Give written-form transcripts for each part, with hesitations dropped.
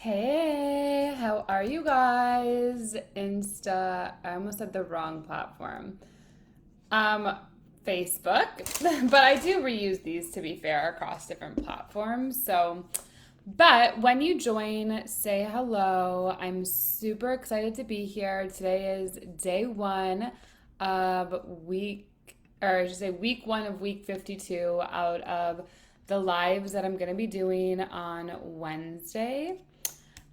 Hey, how are you guys? I almost said the wrong platform. Um, Facebook, but I do reuse these to be fair across different platforms. But when you join, say hello. I'm super excited to be here. Today is day one of or I should say week one of week 52 out of the lives that I'm going to be doing on Wednesday.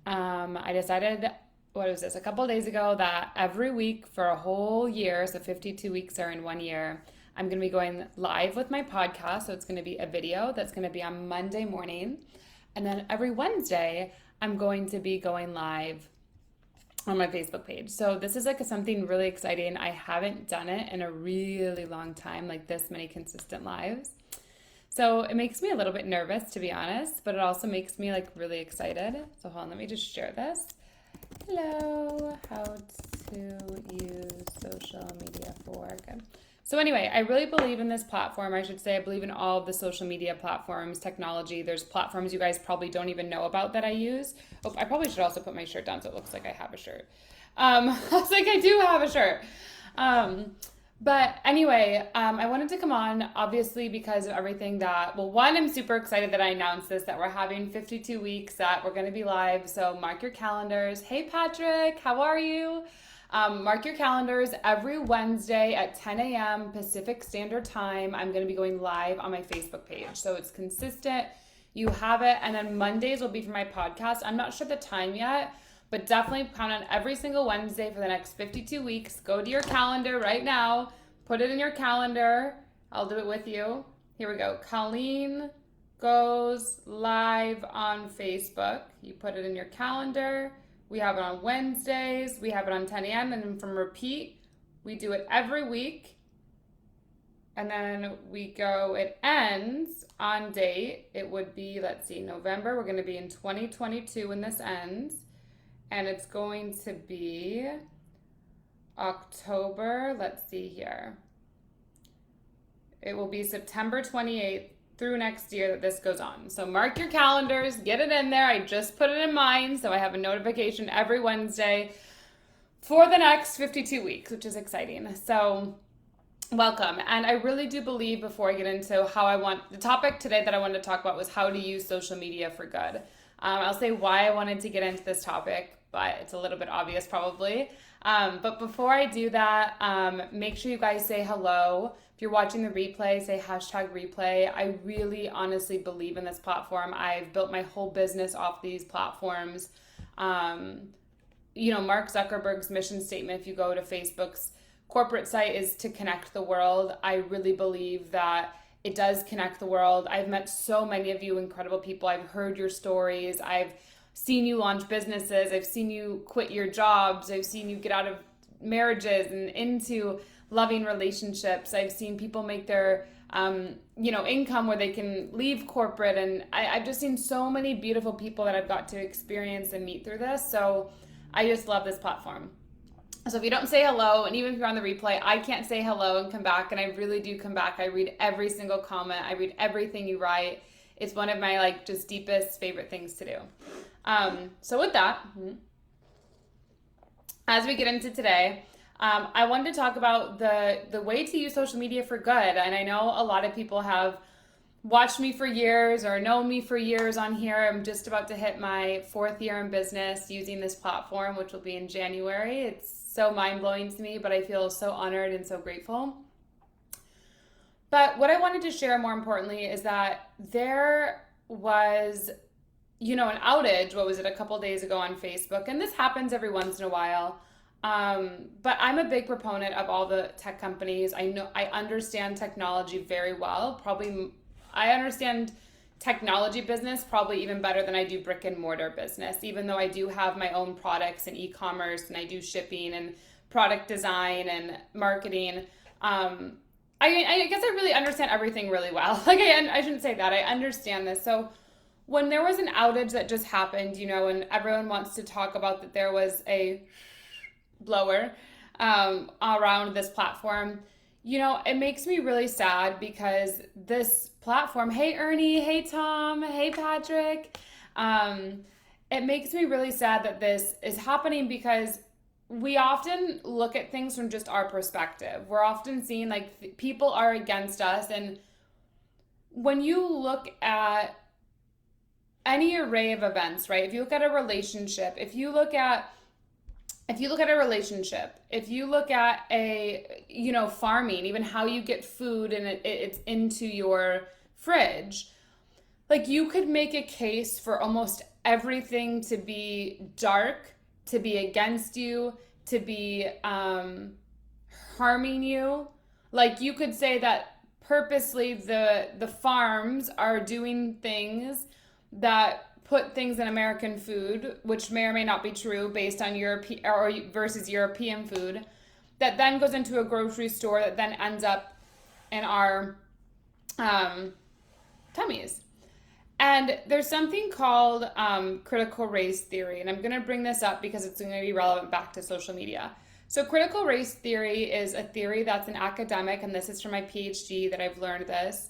I decided, what was this, a couple of days ago, that every week for a whole year, so 52 weeks are in one year, I'm going to be going live with my podcast. So it's going to be a video that's going to be on Monday morning. And then every Wednesday, I'm going to be going live on my Facebook page. So this is like something really exciting. I haven't done it in a really long time, like this many consistent lives. So it makes me a little bit nervous, to be honest, but it also makes me like really excited. So hold on, let me just share this. Hello, how to use social media for good. So anyway, I really believe in this platform. I should say I believe in all of the social media platforms, technology. There's platforms you guys probably don't even know about that I use. Oh, I probably should also put my shirt down so it looks like I have a shirt. I was like, I do have a shirt. But anyway, I wanted to come on, obviously, because of everything one, I'm super excited that I announced this, that we're having 52 weeks, that we're going to be live. So mark your calendars. Hey, Patrick, how are you? Mark your calendars. Every Wednesday at 10 a.m. Pacific Standard Time, I'm going to be going live on my Facebook page. So it's consistent. You have it. And then Mondays will be for my podcast. I'm not sure the time yet, but definitely count on every single Wednesday for the next 52 weeks. Go to your calendar right now. Put it in your calendar. I'll do it with you. Here we go. Colleen goes live on Facebook. You put it in your calendar. We have it on Wednesdays. We have it on 10 a.m. And then from repeat, we do it every week. And then it ends on date. It would be, let's see, November. We're going to be in 2022 when this ends. And it's going to be October, let's see here. It will be September 28th through next year that this goes on. So mark your calendars, get it in there. I just put it in mine, so I have a notification every Wednesday for the next 52 weeks, which is exciting. So welcome. And I really do believe, before I get into the topic today that I wanted to talk about was how to use social media for good. I'll say why I wanted to get into this topic, but it's a little bit obvious probably. But before I do that, make sure you guys say hello. If you're watching the replay, say #replay. I really honestly believe in this platform. I've built my whole business off these platforms. Mark Zuckerberg's mission statement, if you go to Facebook's corporate site, is to connect the world. I really believe that it does connect the world. I've met so many of you incredible people. I've heard your stories. I've seen you launch businesses. I've seen you quit your jobs. I've seen you get out of marriages and into loving relationships. I've seen people make their income where they can leave corporate. And I've just seen so many beautiful people that I've got to experience and meet through this. So I just love this platform. So if you don't say hello, and even if you're on the replay, I can't say hello and come back, and I really do come back. I read every single comment. I read everything you write. It's one of my just deepest favorite things to do. So with that, as we get into today, I wanted to talk about the way to use social media for good. And I know a lot of people have watched me for years or known me for years on here. I'm just about to hit my 4th year in business using this platform, which will be in January. It's so mind-blowing to me, but I feel so honored and so grateful. But what I wanted to share more importantly is that there was, an outage, a couple days ago on Facebook, and this happens every once in a while. But I'm a big proponent of all the tech companies. I understand technology very well. I understand technology business probably even better than I do brick and mortar business, even though I do have my own products and e-commerce, and I do shipping and product design and marketing. I guess I really understand everything really well. I shouldn't say that. I understand this. So when there was an outage that just happened, and everyone wants to talk about that there was a blower around this platform, it makes me really sad, because this platform, hey Ernie, hey Tom, hey Patrick, it makes me really sad that this is happening because we often look at things from just our perspective. We're often seeing like people are against us. And when you look at any array of events, right? If you look at a relationship, if you look at a, farming, even how you get food and it's into your fridge, like you could make a case for almost everything to be dark, to be against you, to be harming you. Like you could say that purposely the farms are doing things that put things in American food, which may or may not be true based on European or versus European food, that then goes into a grocery store that then ends up in our tummies. And there's something called critical race theory, and I'm going to bring this up because it's going to be relevant back to social media. So critical race theory is a theory that's an academic, and this is from my PhD that I've learned this.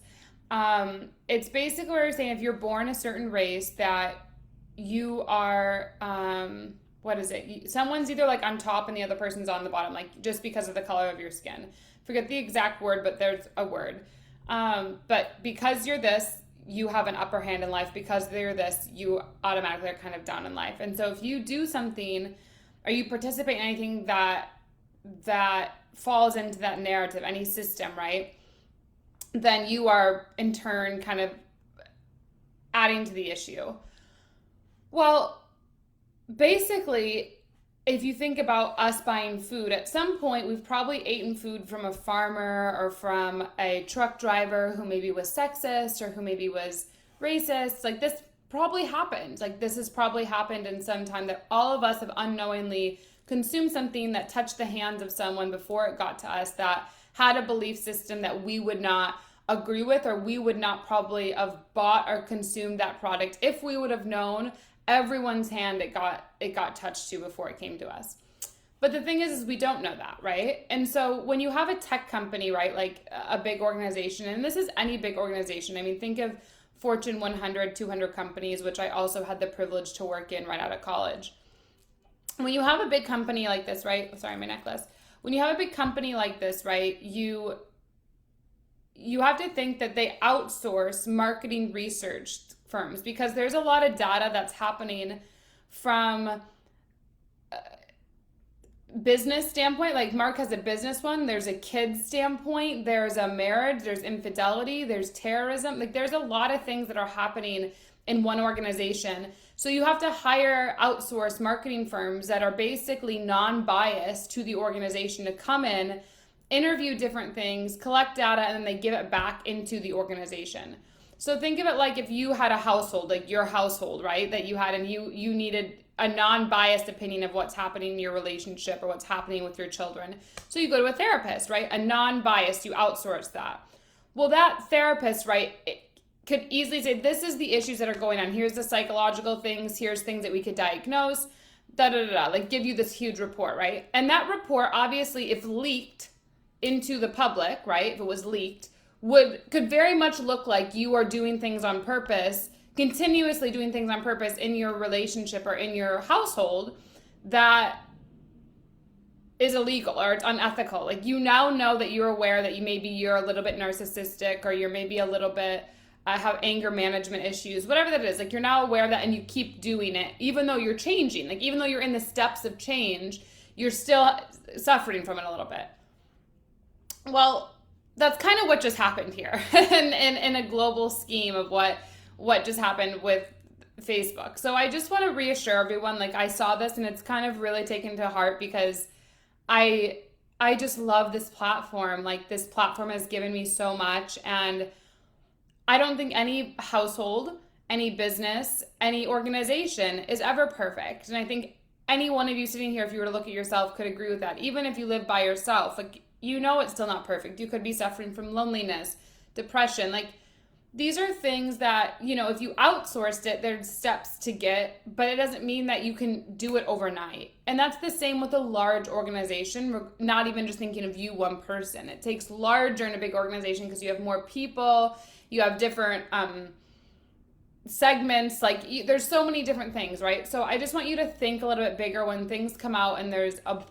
It's basically where you're saying if you're born a certain race that you are, someone's either like on top and the other person's on the bottom, like just because of the color of your skin. Forget the exact word, but there's a word. But because you're this, you have an upper hand in life. Because they're this, you automatically are kind of down in life. And so if you do something or you participate in anything that falls into that narrative, any system, right? Then you are in turn kind of adding to the issue. Well, basically, if you think about us buying food, at some point we've probably eaten food from a farmer or from a truck driver who maybe was sexist or who maybe was racist. Like this probably happened. Like this has probably happened in some time that all of us have unknowingly consumed something that touched the hands of someone before it got to us that had a belief system that we would not agree with, or we would not probably have bought or consumed that product if we would have known everyone's hand it got touched to before it came to us. But the thing is we don't know that, right? And so when you have a tech company, right, like a big organization, and this is any big organization, I mean, think of Fortune 100, 200 companies, which I also had the privilege to work in right out of college. When you have a big company like this, right? Sorry, my necklace. When you have a big company like this, right, you have to think that they outsource marketing research firms because there's a lot of data that's happening from business standpoint. Like Mark has a business one, there's a kid standpoint, there's a marriage, there's infidelity, there's terrorism. Like there's a lot of things that are happening in one organization. So you have to hire outsourced marketing firms that are basically non-biased to the organization to come in, interview different things, collect data, and then they give it back into the organization. So think of it like if you had a household, like your household, right, that you had, and you needed a non-biased opinion of what's happening in your relationship or what's happening with your children. So you go to a therapist, right, a non-biased, you outsource that. Well, that therapist, right, could easily say, this is the issues that are going on. Here's the psychological things. Here's things that we could diagnose, like give you this huge report, right? And that report, obviously, if leaked into the public, right, if it was leaked, could very much look like you are doing things on purpose, continuously doing things on purpose in your relationship or in your household that is illegal or it's unethical. Like you now know that you're aware that you're a little bit narcissistic or you're maybe a little bit have anger management issues, whatever that is. Like you're now aware of that and you keep doing it even though you're changing. Like even though you're in the steps of change, you're still suffering from it a little bit. Well, that's kind of what just happened here in a global scheme of what just happened with Facebook. So I just want to reassure everyone, like I saw this and it's kind of really taken to heart because I just love this platform. Like this platform has given me so much, and I don't think any household, any business, any organization is ever perfect. And I think any one of you sitting here, if you were to look at yourself, could agree with that. Even if you live by yourself, like you know it's still not perfect. You could be suffering from loneliness, depression. Like these are things that, if you outsourced it, there's steps to get, but it doesn't mean that you can do it overnight. And that's the same with a large organization. We're not even just thinking of you, one person. It takes larger in a big organization because you have more people, you have different segments, like there's so many different things, right? So I just want you to think a little bit bigger when things come out and there's a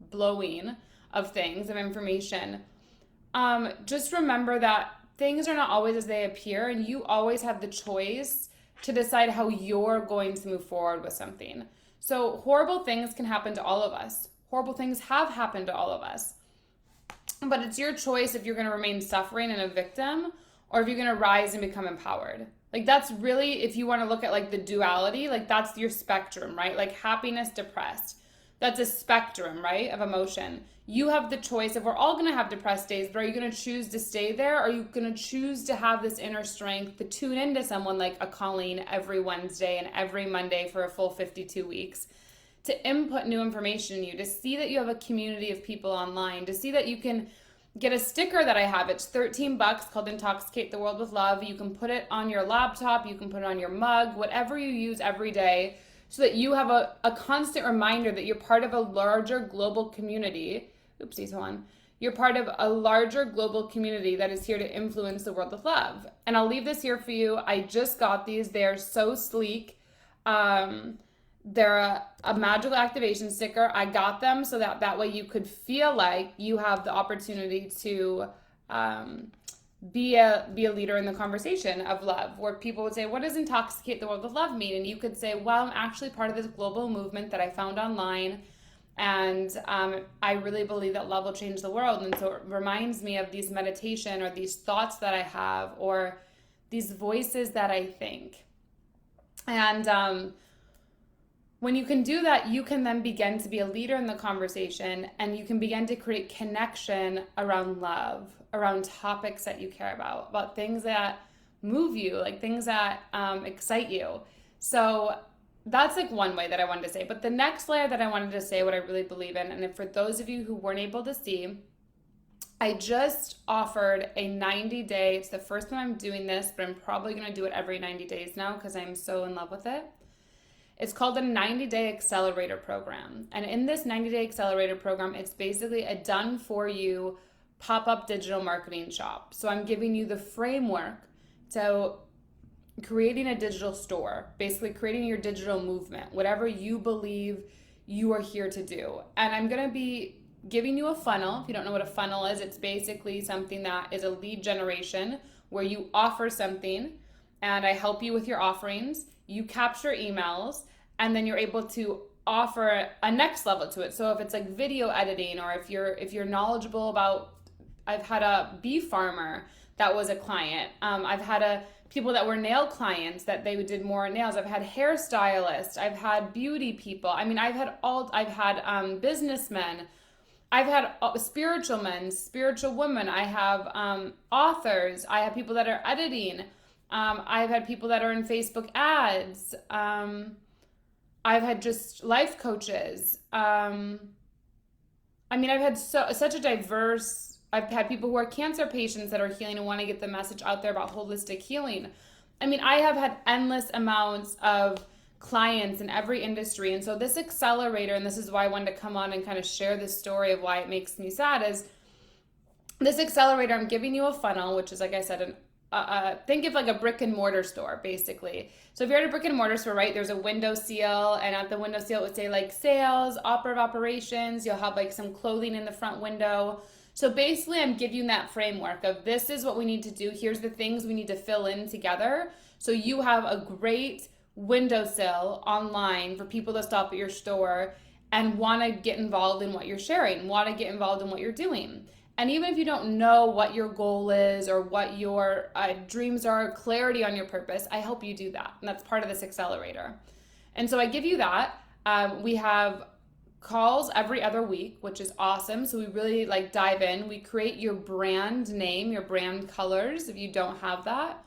blowing of things, of information. Just remember that things are not always as they appear, and you always have the choice to decide how you're going to move forward with something. So horrible things can happen to all of us. Horrible things have happened to all of us. But it's your choice if you're going to remain suffering and a victim, or if you're going to rise and become empowered. Like that's really, if you want to look at like the duality, like that's your spectrum, right? Like happiness, depressed. That's a spectrum, right, of emotion. You have the choice. If we're all going to have depressed days, but are you going to choose to stay there? Or are you going to choose to have this inner strength to tune into someone like a Colleen every Wednesday and every Monday for a full 52 weeks? To input new information in you, to see that you have a community of people online, to see that you can get a sticker that I have. It's $13 called Intoxicate the World with Love. You can put it on your laptop, you can put it on your mug, whatever you use every day, so that you have a constant reminder that you're part of a larger global community. Oopsies, hold on. You're part of a larger global community that is here to influence the world with love. And I'll leave this here for you. I just got these. They're so sleek. They're a magical activation sticker. I got them so that way you could feel like you have the opportunity to be a leader in the conversation of love, where people would say, what does intoxicate the world with love mean? And you could say, well, I'm actually part of this global movement that I found online, and I really believe that love will change the world. And so it reminds me of these meditation or these thoughts that I have or these voices that I think. And when you can do that, you can then begin to be a leader in the conversation, and you can begin to create connection around love, around topics that you care about things that move you, like things that excite you. So that's like one way that I wanted to say. But the next layer that I wanted to say, what I really believe in, and for those of you who weren't able to see, I just offered a 90-day, it's the first time I'm doing this, but I'm probably going to do it every 90 days now because I'm so in love with it. It's called a 90-day accelerator program. And in this 90-day accelerator program, it's basically a done-for-you pop-up digital marketing shop. So I'm giving you the framework to creating a digital store, basically creating your digital movement, whatever you believe you are here to do. And I'm going to be giving you a funnel. If you don't know what a funnel is, it's basically something that is a lead generation where you offer something and I help you with your offerings. You capture emails, and then you're able to offer a next level to it. So if it's like video editing, or if you're knowledgeable about, I've had a bee farmer that was a client. I've had people that were nail clients that they did more nails. I've had hairstylists. I've had beauty people. I mean, I've had businessmen. I've had spiritual men, spiritual women. I have authors. I have people that are editing. I've had people that are in Facebook ads. I've had just life coaches. I mean, I've had such a diverse, I've had people who are cancer patients that are healing and want to get the message out there about holistic healing. I mean, I have had endless amounts of clients in every industry. And so this accelerator, and this is why I wanted to come on and kind of share this story of why it makes me sad, is this accelerator, I'm giving you a funnel, which is, like I said, think of like a brick and mortar store, basically. So if you're at a brick and mortar store, right, there's a window seal, and at the window seal it would say like sales, operations. You'll have like some clothing in the front window. So basically I'm giving you that framework of this is what we need to do. Here's the things we need to fill in together. So you have a great windowsill online for people to stop at your store and want to get involved in what you're sharing, want to get involved in what you're doing. And even if you don't know what your goal is or what your dreams are, clarity on your purpose, I help you do that. And that's part of this accelerator. And so I give you that. We have calls every other week, which is awesome. So we really like dive in. We create your brand name, your brand colors, if you don't have that.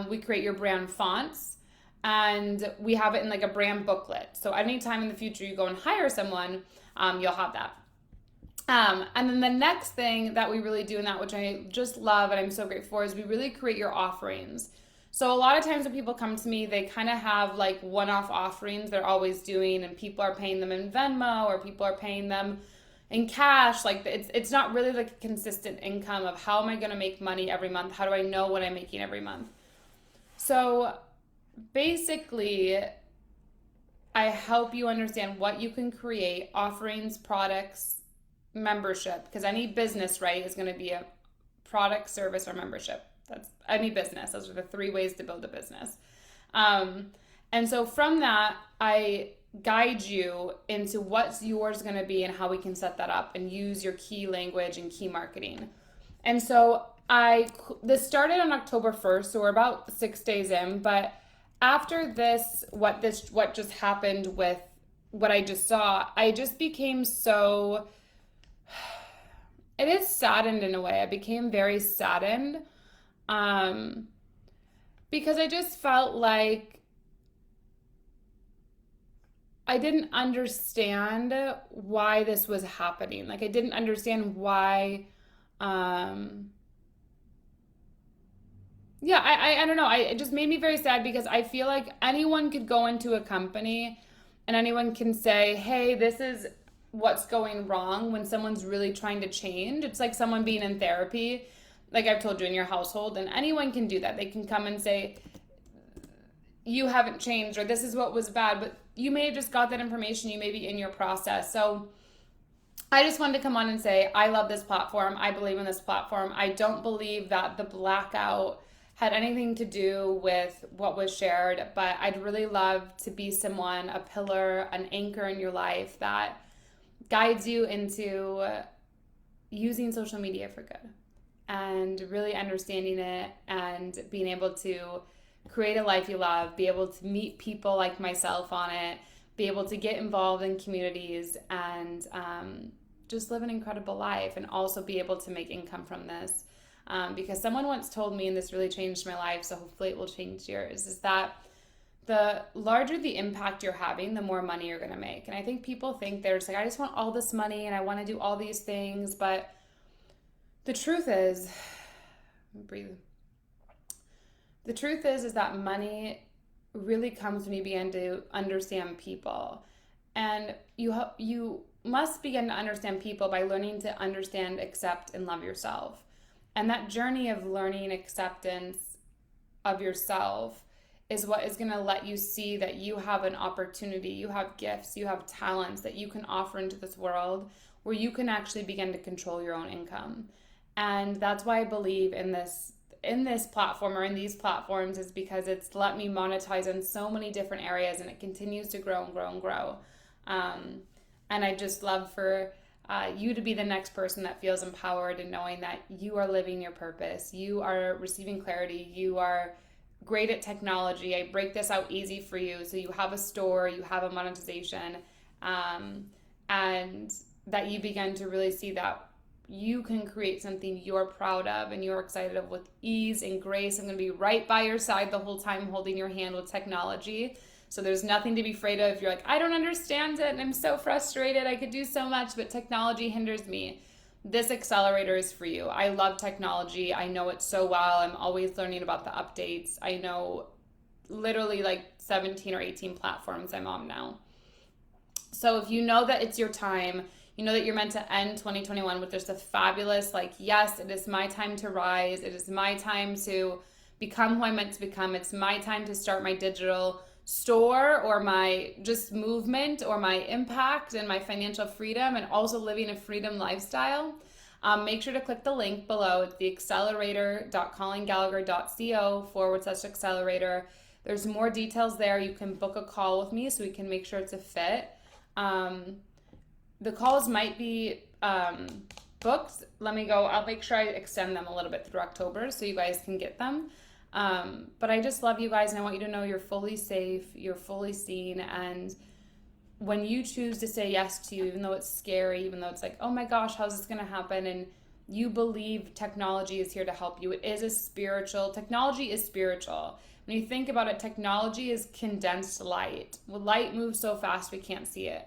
We create your brand fonts, and we have it in like a brand booklet. So anytime in the future you go and hire someone, you'll have that. And then the next thing that we really do in that, which I just love and I'm so grateful for, is we really create your offerings. So a lot of times when people come to me, they kind of have like one-off offerings they're always doing, and people are paying them in Venmo or people are paying them in cash. Like it's not really like a consistent income of how am I going to make money every month? How do I know what I'm making every month? So basically, I help you understand what you can create, offerings, products, membership, because any business, right, is going to be a product, service, or membership. That's any business. Those are the three ways to build a business. Um, and so from that, I guide you into what's yours going to be and how we can set that up and use your key language and key marketing. And so this started on October 1st, so we're about 6 days in, but after what just happened with what I just saw, I just became so, it is saddened in a way. I became very saddened, um, because I just felt like I didn't understand why this was happening. Like I didn't understand why, um, yeah, I don't know. It just made me very sad because I feel like anyone could go into a company and anyone can say, hey, this is what's going wrong when someone's really trying to change. It's like someone being in therapy, like I've told you in your household, and anyone can do that. They can come and say, you haven't changed, or this is what was bad, but you may have just got that information. You may be in your process. So I just wanted to come on and say, I love this platform. I believe in this platform. I don't believe that the blackout had anything to do with what was shared, but I'd really love to be someone, a pillar, an anchor in your life that guides you into using social media for good and really understanding it and being able to create a life you love, be able to meet people like myself on it, be able to get involved in communities and just live an incredible life and also be able to make income from this. Because someone once told me, and this really changed my life, so hopefully it will change yours, is that the larger the impact you're having, the more money you're going to make. And I think people think they're just like, I just want all this money and I want to do all these things. But the truth is, breathe. The truth is that money really comes when you begin to understand people. And you must begin to understand people by learning to understand, accept, and love yourself. And that journey of learning acceptance of yourself is what is going to let you see that you have an opportunity, you have gifts, you have talents that you can offer into this world where you can actually begin to control your own income. And that's why I believe in this platform or in these platforms, is because it's let me monetize in so many different areas and it continues to grow and grow and grow. And I just love for you to be the next person that feels empowered and knowing that you are living your purpose. You are receiving clarity. You are great at technology. I break this out easy for you. So you have a store, you have a monetization, and that you begin to really see that you can create something you're proud of and you're excited of with ease and grace. I'm going to be right by your side the whole time holding your hand with technology. So there's nothing to be afraid of. If you're like, I don't understand it and I'm so frustrated, I could do so much, but technology hinders me. This accelerator is for you. I love technology. I know it so well. I'm always learning about the updates. I know literally like 17 or 18 platforms I'm on now. So if you know that it's your time, you know that you're meant to end 2021 with just a fabulous, like, yes, it is my time to rise. It is my time to become who I'm meant to become. It's my time to start my digital store or my just movement or my impact and my financial freedom and also living a freedom lifestyle. Make sure to click the link below. It's the accelerator.colleengallagher.co/accelerator. There's more details there. You can book a call with me so we can make sure it's a fit. The calls might be booked. Let me go. I'll make sure I extend them a little bit through October so you guys can get them. But I just love you guys and I want you to know you're fully safe, you're fully seen, and when you choose to say yes to you, even though it's scary, even though it's like, oh my gosh, how's this going to happen? And you believe technology is here to help you. It is technology is spiritual. When you think about it, technology is condensed light. Well, light moves so fast we can't see it.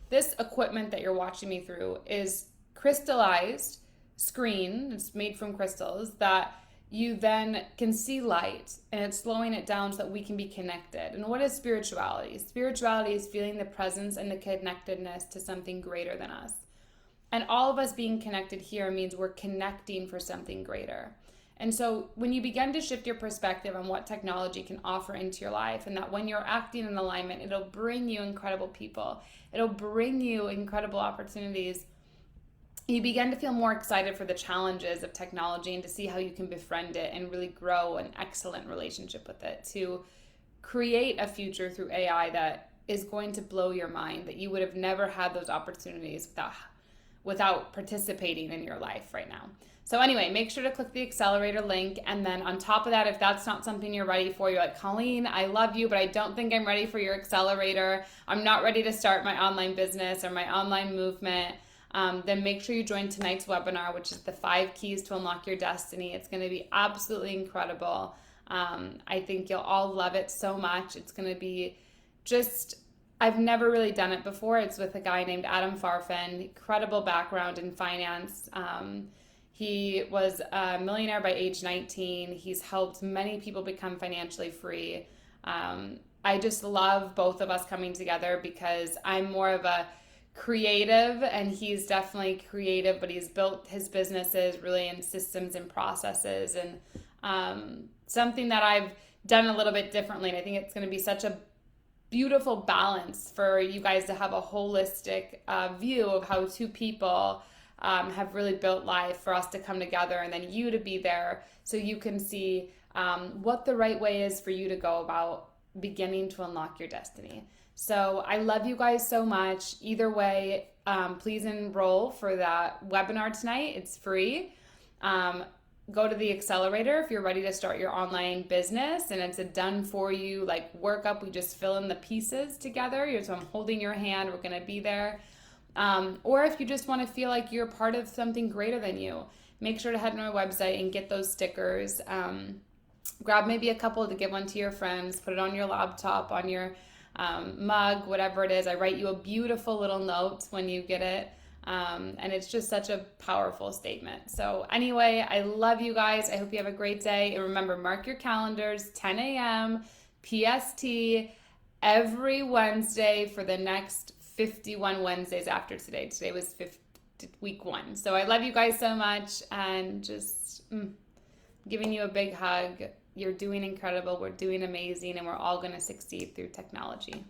This equipment that you're watching me through is crystallized screen. It's made from crystals that you then can see light, and it's slowing it down so that we can be connected. And what is spirituality? Spirituality is feeling the presence and the connectedness to something greater than us. And all of us being connected here means we're connecting for something greater. And so when you begin to shift your perspective on what technology can offer into your life, and that when you're acting in alignment, it'll bring you incredible people, it'll bring you incredible opportunities, you begin to feel more excited for the challenges of technology and to see how you can befriend it and really grow an excellent relationship with it, to create a future through AI that is going to blow your mind, that you would have never had those opportunities without participating in your life right now. So anyway, make sure to click the accelerator link. And then on top of that, if that's not something you're ready for, you're like, Colleen, I love you, but I don't think I'm ready for your accelerator. I'm not ready to start my online business or my online movement. Then make sure you join tonight's webinar, which is the 5 keys to unlock your destiny. It's going to be absolutely incredible. I think you'll all love it so much. It's going to be just, I've never really done it before. It's with a guy named Adam Farfan, incredible background in finance. He was a millionaire by age 19. He's helped many people become financially free. I just love both of us coming together because I'm more of a creative and he's definitely creative, but he's built his businesses really in systems and processes, and something that I've done a little bit differently. And I think it's going to be such a beautiful balance for you guys to have a holistic view of how two people have really built life, for us to come together and then you to be there so you can see what the right way is for you to go about beginning to unlock your destiny. So I love you guys so much. Either way, please enroll for that webinar tonight. It's free. Go to the accelerator if you're ready to start your online business, and it's a done for you like workup. We just fill in the pieces together. So I'm holding your hand. We're going to be there. Or if you just want to feel like you're part of something greater than you, make sure to head to our website and get those stickers. Grab maybe a couple to give one to your friends, put it on your laptop, on your mug, whatever it is. I write you a beautiful little note when you get it. And it's just such a powerful statement. So anyway, I love you guys. I hope you have a great day. And remember, mark your calendars, 10 a.m. PST every Wednesday for the next 51 Wednesdays after today. Today was week 1. So I love you guys so much, and just giving you a big hug. You're doing incredible. We're doing amazing, and we're all going to succeed through technology.